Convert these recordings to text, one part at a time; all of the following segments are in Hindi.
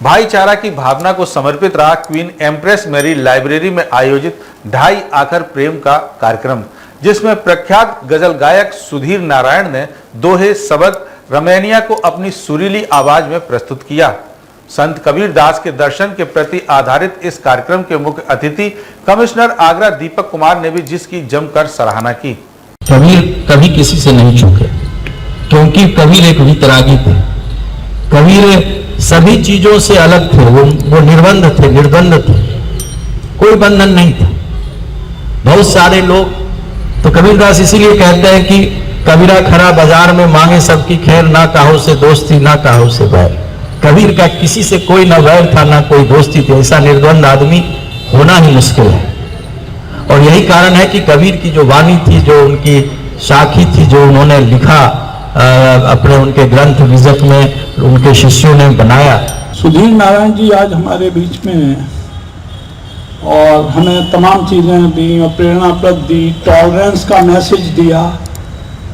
भाईचारा की भावना को समर्पित रहा क्वीन एम्प्रेस मैरी लाइब्रेरी में आयोजित 2.5 आखर प्रेम का कार्यक्रम, जिसमें प्रख्यात गजल गायक सुधीर नारायण ने दोहे सबक रमैनिया को अपनी सुरीली आवाज में प्रस्तुत किया। संत कबीर दास के दर्शन के प्रति आधारित इस कार्यक्रम के मुख्य अतिथि कमिश्नर आगरा दीपक कुमार ने भी जिसकी जमकर सराहना की। कबीर कभी किसी से नहीं चूके, क्योंकि कबीर एक वितरागी थे। कबीर सभी चीजों से अलग थे, वो निर्बंध थे, निर्बंध थे, कोई बंधन नहीं था। बहुत सारे लोग तो कबीरदास इसीलिए कहते हैं कि कबीरा खरा बाजार में मांगे सबकी खैर, ना काहो से दोस्ती ना काहो से बैर। कबीर का किसी से कोई ना वैर था ना कोई दोस्ती थी। ऐसा निर्द्वंद आदमी होना ही मुश्किल है। और यही कारण है कि कबीर की जो वाणी थी, जो उनकी साखी थी, जो उन्होंने लिखा अपने उनके ग्रंथ विजक में, उनके शिष्यों ने बनाया। सुधीर नारायण जी आज हमारे बीच में हैं और हमें तमाम चीज़ें दी और प्रेरणाप्रद दी, टॉलरेंस का मैसेज दिया,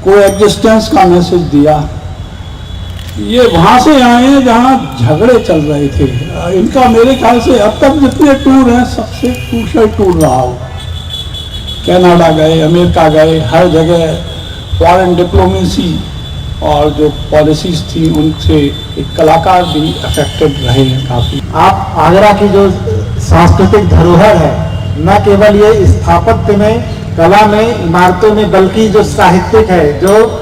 कोएग्जिस्टेंस का मैसेज दिया। ये वहाँ से आए हैं जहाँ झगड़े चल रहे थे। इनका मेरे ख्याल से अब तक जितने टूर हैं सबसे क्रूशल टूर रहा हो। कनाडा गए, अमेरिका गए, हर जगह फॉरेन डिप्लोमेसी और जो पॉलिसीज थी उनसे एक कलाकार भी अफेक्टेड रहे हैं काफ़ी। आप आगरा की जो सांस्कृतिक धरोहर है, न केवल ये स्थापत्य में, कला में, इमारतों में, बल्कि जो साहित्यिक है, जो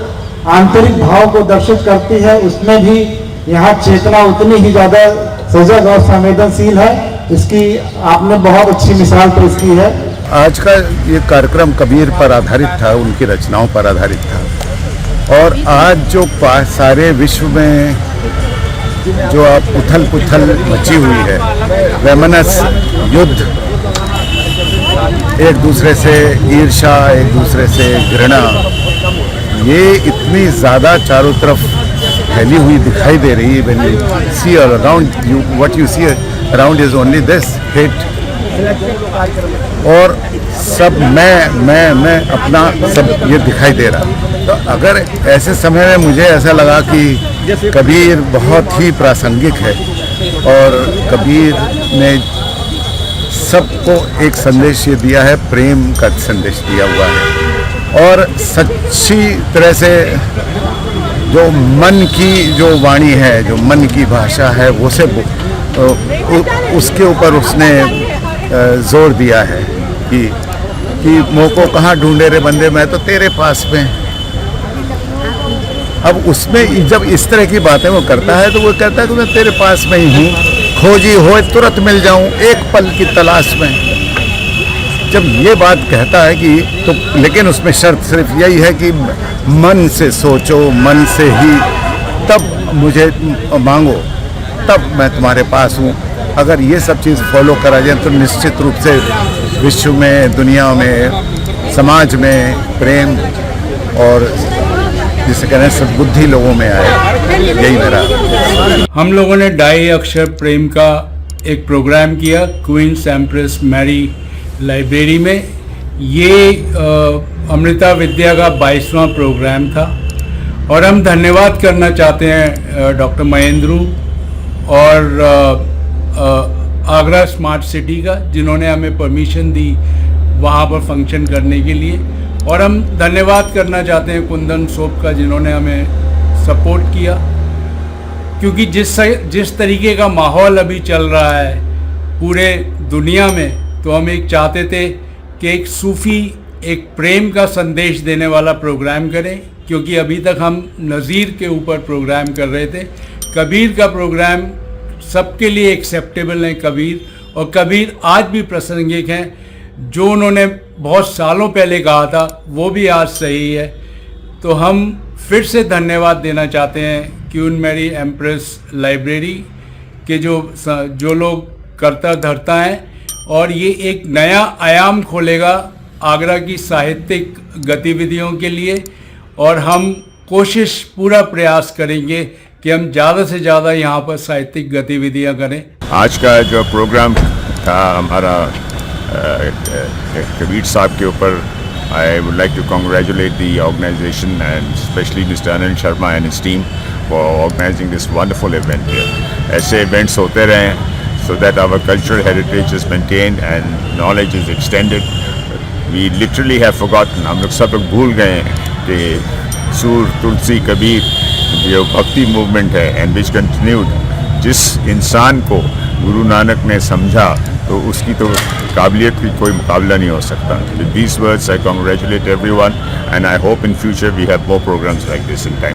आंतरिक भाव को दर्शित करती है, उसमें भी यहाँ चेतना उतनी ही ज़्यादा सजग और संवेदनशील है। इसकी आपने बहुत अच्छी मिसाल पेश की है। आज का ये कार्यक्रम कबीर पर आधारित था, उनकी रचनाओं पर आधारित था। और आज जो सारे विश्व में जो अब उथल पुथल मची हुई है, वैमनस युद्ध, एक दूसरे से ईर्ष्या, एक दूसरे से घृणा, ये इतनी ज़्यादा चारों तरफ फैली हुई दिखाई दे रही है। When you see around you, what you see around is only this hate. और सब मैं अपना सब ये दिखाई दे रहा। तो अगर ऐसे समय में मुझे ऐसा लगा कि कबीर बहुत ही प्रासंगिक है और कबीर ने सबको एक संदेश ये दिया है, प्रेम का संदेश दिया हुआ है। और सच्ची तरह से जो मन की जो वाणी है, जो मन की भाषा है, वो से उसके ऊपर उसने जोर दिया है कि मोह को कहाँ ढूंढे रे बंदे, मैं तो तेरे पास में। अब उसमें जब इस तरह की बातें वो करता है तो वो कहता है कि मैं तेरे पास में ही हूँ, खोजी होए तुरंत मिल जाऊँ एक पल की तलाश में। जब ये बात कहता है कि तो, लेकिन उसमें शर्त सिर्फ यही है कि मन से सोचो, मन से ही तब मुझे मांगो, तब मैं तुम्हारे पास हूँ। अगर ये सब चीज़ फॉलो करा जाए तो निश्चित रूप से विश्व में, दुनिया में, समाज में प्रेम और जिसे कहते हैं सद्बुद्धि लोगों में आए। यही मेरा। हम लोगों ने 2.5 अक्षर प्रेम का एक प्रोग्राम किया क्वीन एम्प्रेस मैरी लाइब्रेरी में। ये अमृता विद्या का 22वां प्रोग्राम था और हम धन्यवाद करना चाहते हैं डॉक्टर महेंद्रू और आगरा स्मार्ट सिटी का, जिन्होंने हमें परमिशन दी वहाँ पर फंक्शन करने के लिए। और हम धन्यवाद करना चाहते हैं कुंदन सोप का, जिन्होंने हमें सपोर्ट किया, क्योंकि जिस तरीके का माहौल अभी चल रहा है पूरे दुनिया में, तो हम एक चाहते थे कि एक सूफ़ी, एक प्रेम का संदेश देने वाला प्रोग्राम करें, क्योंकि अभी तक हम नज़ीर के ऊपर प्रोग्राम कर रहे थे। कबीर का प्रोग्राम सबके लिए एक्सेप्टेबल है कबीर, और कबीर आज भी प्रासंगिक हैं। जो उन्होंने बहुत सालों पहले कहा था वो भी आज सही है। तो हम फिर से धन्यवाद देना चाहते हैं क्वीन मैरी एम्प्रेस लाइब्रेरी के जो लोग करता धरता हैं, और ये एक नया आयाम खोलेगा आगरा की साहित्यिक गतिविधियों के लिए। और हम कोशिश, पूरा प्रयास करेंगे कि हम ज़्यादा से ज़्यादा यहाँ पर साहित्यिक गतिविधियाँ करें। आज का जो प्रोग्राम था हमारा कबीर साहब के ऊपर, I would like to congratulate the organization and especially Mr. Anil Sharma and his team for organizing this wonderful event here. ऐसे events होते रहें so that our cultural heritage is maintained and knowledge is extended. We literally have forgotten, हम लोग सब लोग भूल गए हैं कि सूर, तुलसी, कबीर जो भक्ति मूवमेंट है एंड विच कंटिन्यूड, जिस इंसान को गुरु नानक ने समझा तो उसकी तो काबिलियत की कोई मुकाबला नहीं हो सकता. With these words I congratulate everyone and I hope in future we have more programs like this in time.